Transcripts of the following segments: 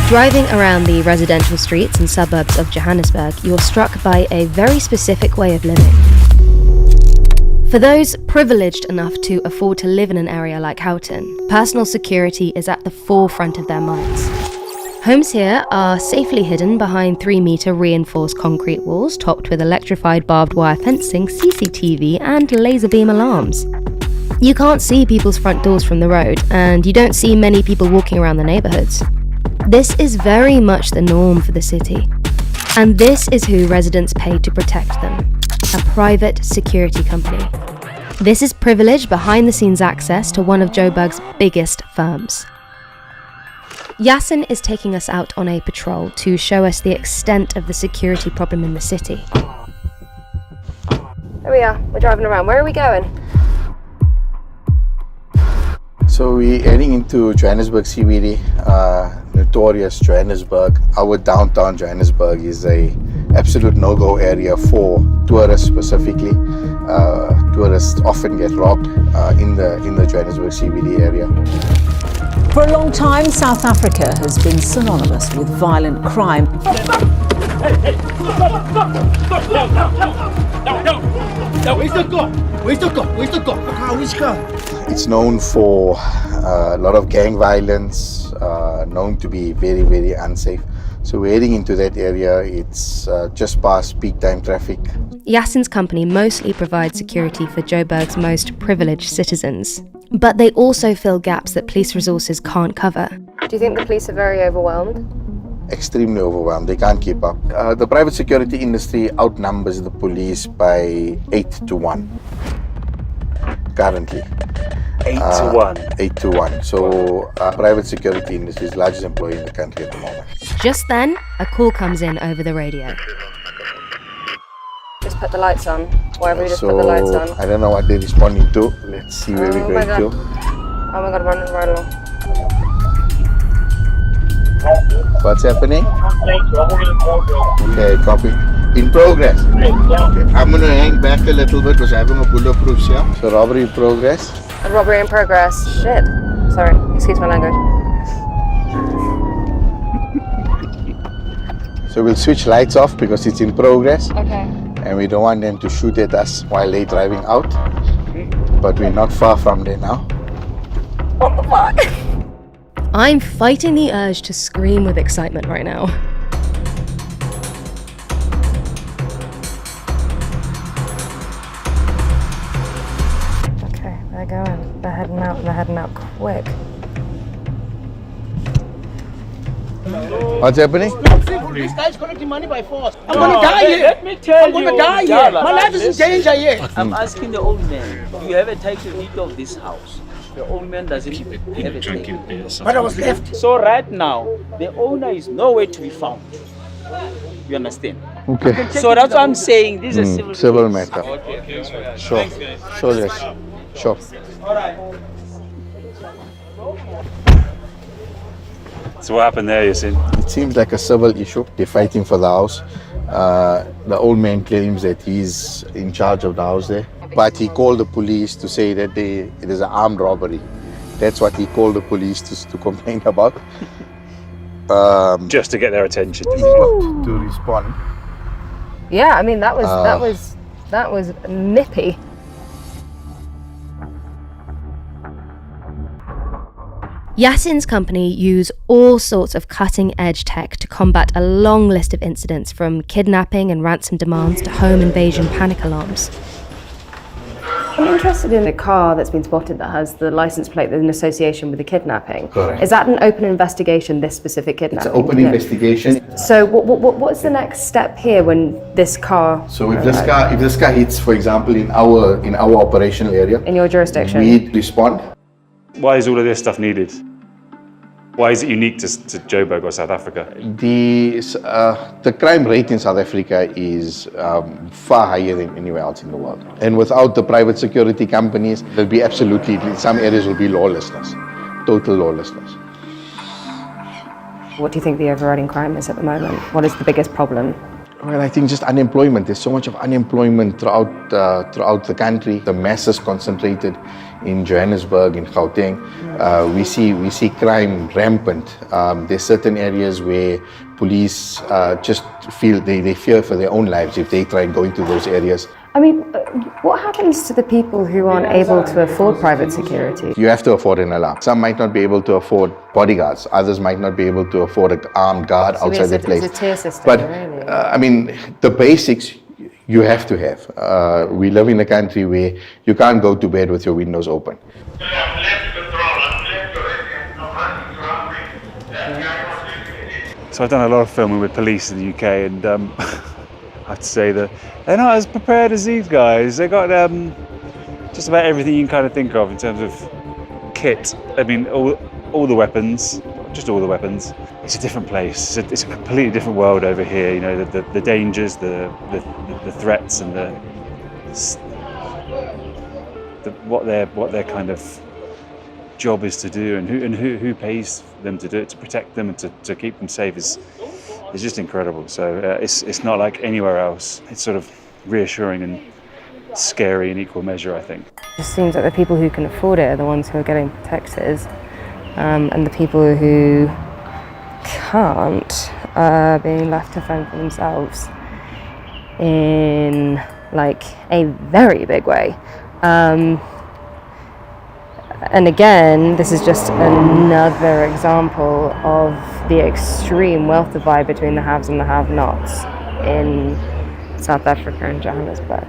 Driving around the residential streets and suburbs of Johannesburg, you're struck by a very specific way of living. For those privileged enough to afford to live in an area like Houghton, personal security is at the forefront of their minds. Homes here are safely hidden behind 3-meter reinforced concrete walls topped with electrified barbed wire fencing, CCTV and laser beam alarms. You can't see people's front doors from the road, and you don't see many people walking around the neighbourhoods. This is very much the norm for the city. And this is who residents pay to protect them. A private security company. This is privileged behind-the-scenes access to one of Joburg's biggest firms. Yasin is taking us out on a patrol to show us the extent of the security problem in the city. Here we are, we're driving around. Where are we going? So we're heading into Johannesburg CBD, notorious Johannesburg. Our downtown Johannesburg is a absolute no-go area for tourists specifically. Tourists often get robbed in the Johannesburg CBD area. For a long time, South Africa has been synonymous with violent crime. Where's the car? It's known for a lot of gang violence, known to be very, very unsafe. So we're heading into that area. It's just past peak time traffic. Yasin's company mostly provides security for Joburg's most privileged citizens. But they also fill gaps that police resources can't cover. Do you think the police are very overwhelmed? Extremely overwhelmed. They can't keep up. The private security industry outnumbers the police by 8 to 1 currently. 8 to 1? 8 to 1. So private security industry is the largest employer in the country at the moment. Just then, a call comes in over the radio. Just put the lights on. Why have we just put the lights on? I don't know what they're responding to. Let's see where we're going to. Oh my god, run right along. What's happening? Okay, copy. In progress. Okay. I'm going to hang back a little bit because I'm having a bulletproof here. So robbery in progress. A robbery in progress. Shit. Sorry, excuse my language. So we'll switch lights off because it's in progress. Okay. And we don't want them to shoot at us while they're driving out. But we're not far from there now. What the fuck? I'm fighting the urge to scream with excitement right now. Okay, they're going. They're heading out quick. What's happening? This guy's collecting money by force. I'm gonna die here. Let me tell you. I'm gonna die here. My life is in danger here. I'm asking the old man, do you have a title deed of this house? The old man doesn't have a title. But I was left. So right now, the owner is nowhere to be found. You understand? Okay. So that's what I'm saying. This is a Civil case. matter. Okay. Sure. Sure, yes. Sure. All right. So what happened there, Yasin? It seems like a civil issue. They're fighting for the house. The old man claims that he's in charge of the house there. But he called the police to say that it is an armed robbery. That's what he called the police to complain about. Just to get their attention. To respond. Yeah, I mean that was nippy. Yasin's company use all sorts of cutting-edge tech to combat a long list of incidents, from kidnapping and ransom demands to home invasion panic alarms. I'm interested in a car that's been spotted that has the license plate in association with the kidnapping. Correct. Is that an open investigation, this specific kidnapping? It's an open investigation. So what's the next step here when this car... So if this car hits, for example, in our operational area, in your jurisdiction, we respond. Why is all of this stuff needed? Why is it unique to Joburg or South Africa? The crime rate in South Africa is far higher than anywhere else in the world. And without the private security companies, there'll be absolutely, some areas will be lawlessness, total lawlessness. What do you think the overriding crime is at the moment? What is the biggest problem? Well, I think just unemployment. There's so much of unemployment throughout the country. The masses concentrated in Johannesburg, in Gauteng. We see crime rampant. There's certain areas where police just feel they fear for their own lives if they try going to those areas. I mean, what happens to the people who aren't able to afford private security? You have to afford an alarm. Some might not be able to afford bodyguards. Others might not be able to afford an armed guard outside their place. It's a tier system, but really. I mean, the basics you have to have. We live in a country where you can't go to bed with your windows open. So I've done a lot of filming with police in the UK, and I have to say that they're not as prepared as these guys. They got just about everything you can kind of think of in terms of kit. I mean, all the weapons, just all the weapons. It's a different place. It's a completely different world over here. You know, the dangers, the threats, and what their kind of job is to do, and who pays them to do it, to protect them and to keep them safe is just incredible. So it's not like anywhere else. It's sort of reassuring and scary in equal measure, I think. It seems like the people who can afford it are the ones who are getting protected, and the people who can't are being left to fend for themselves in like a very big way. And again, this is just another example of the extreme wealth divide between the haves and the have-nots in South Africa and Johannesburg.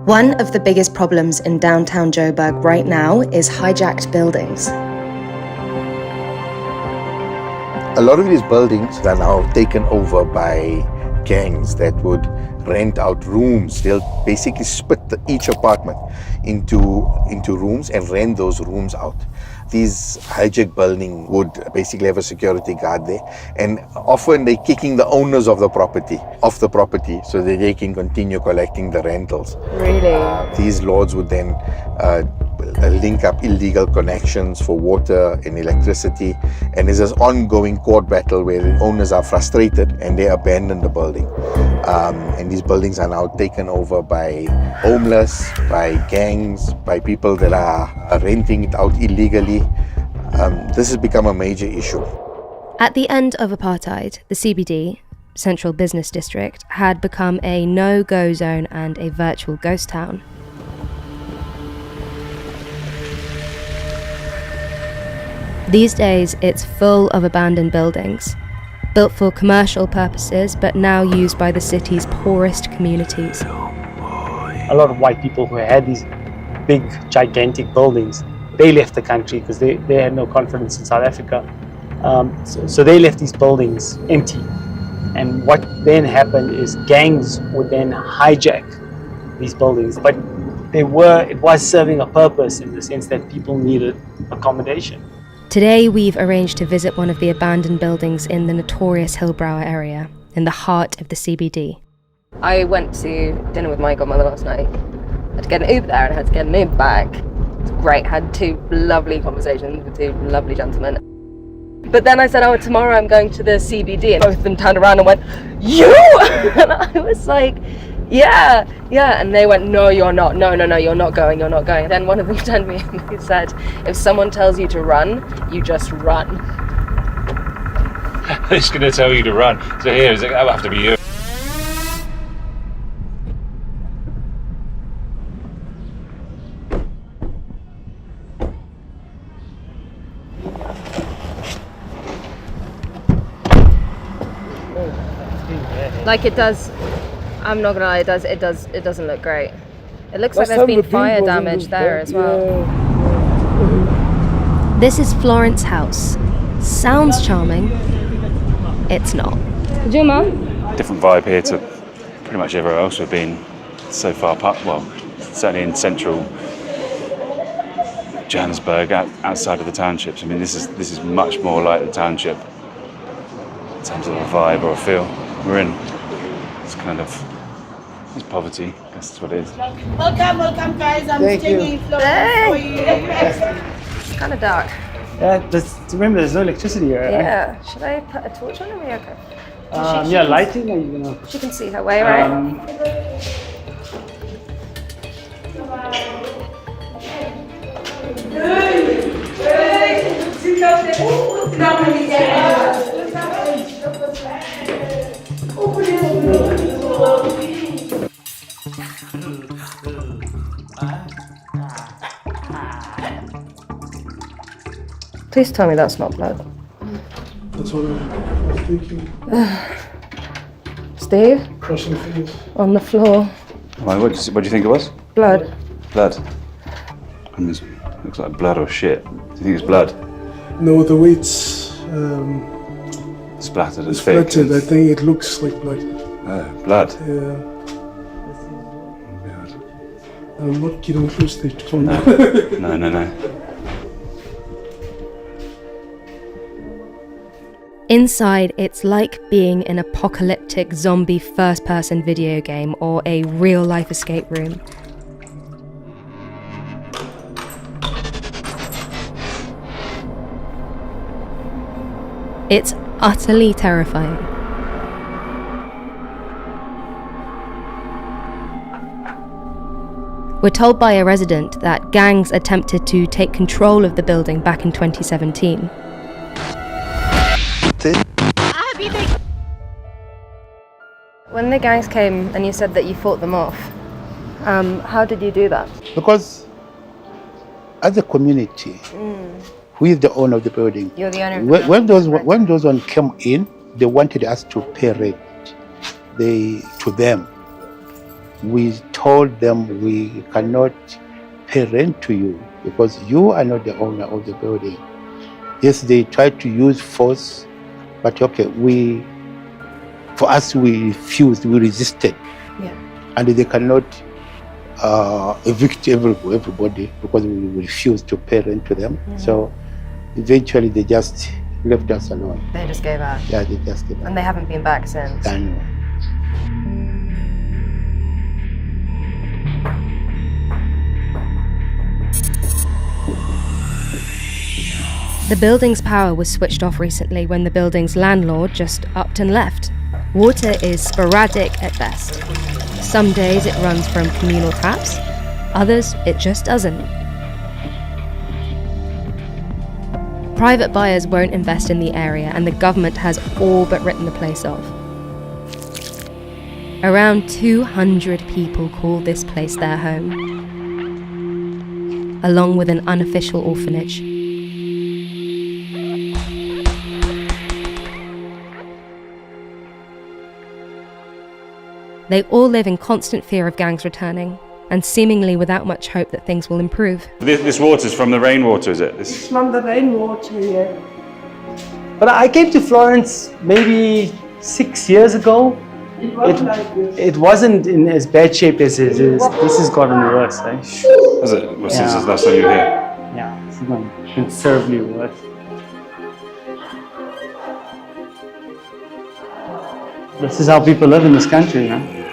One of the biggest problems in downtown Joburg right now is hijacked buildings. A lot of these buildings are now taken over by gangs that would rent out rooms. They'll basically split each apartment into rooms and rent those rooms out. These hijacked buildings would basically have a security guard there, and often they're kicking the owners of the property off the property so that they can continue collecting the rentals. Really? These lords would then link up illegal connections for water and electricity, and there's this ongoing court battle where the owners are frustrated and they abandon the building. And these buildings are now taken over by homeless, by gangs, by people that are renting it out illegally. This has become a major issue. At the end of apartheid, the CBD, Central Business District, had become a no-go zone and a virtual ghost town. These days, it's full of abandoned buildings, built for commercial purposes, but now used by the city's poorest communities. A lot of white people who had these big, gigantic buildings, they left the country because they had no confidence in South Africa. So they left these buildings empty. And what then happened is gangs would then hijack these buildings. But it was serving a purpose in the sense that people needed accommodation. Today, we've arranged to visit one of the abandoned buildings in the notorious Hillbrow area, in the heart of the CBD. I went to dinner with my godmother last night. I had to get an Uber there and I had to get an Uber back. It was great. I had two lovely conversations with two lovely gentlemen. But then I said, oh, tomorrow I'm going to the CBD. And both of them turned around and went, you? And I was like, yeah. And they went, no, you're not. No, you're not going. Then one of them turned to me and he said, if someone tells you to run, you just run. It's going to tell you to run. So here, that'll have to be you. Like it does, I'm not gonna lie, it doesn't look great. It looks like there's been fire damage there as well. This is Florence House. Sounds charming. It's not. Juma? Different vibe here to pretty much everywhere else we've been so far. Well, certainly in central Johannesburg, outside of the townships. I mean, this is much more like the township in terms of a vibe or a feel. We're in. It's poverty. That's what it is. Welcome guys. I'm staying in Florence for you. It's kind of dark. Yeah, remember there's no electricity here. Yeah. Should I put a torch on? Are we okay? Yeah, lighting. Are you gonna? She can see her way, right? Please tell me that's not blood. That's what I was thinking. Steve? Crushing things. On the floor. What do you think it was? Blood. Blood. I mean, it looks like blood or shit. Do you think it's blood? No, the way it's Splattered. It's fake. splattered, I think it looks like blood. Oh, blood. Yeah. God. I'm not getting close to it. Come on. No. Inside, it's like being an apocalyptic zombie first-person video game or a real-life escape room. It's utterly terrifying. We're told by a resident that gangs attempted to take control of the building back in 2017. When the gangs came and you said that you fought them off, how did you do that? Because as a community, who is the owner of the building? You're the owner of the building. When those one came in, they wanted us to pay rent to them. We told them we cannot pay rent to you because you are not the owner of the building. Yes, they tried to use force, but okay, we refused, we resisted. Yeah. And they cannot evict everybody because we refused to pay rent to them. So eventually they just left us alone. They just gave up. Yeah, they just gave up. And they haven't been back since. I know. The building's power was switched off recently when the building's landlord just upped and left. Water is sporadic at best. Some days it runs from communal taps, others it just doesn't. Private buyers won't invest in the area and the government has all but written the place off. Around 200 people call this place their home, along with an unofficial orphanage. They all live in constant fear of gangs returning, and seemingly without much hope that things will improve. This water's from the rainwater, is it? It's from the rainwater here. But I came to Florence maybe 6 years ago. It was like this. It wasn't in as bad shape as it is. This has gotten worse, eh? Has it? Well, since the last time you were here? Yeah, it's gotten considerably worse. This is how people live in this country, you know?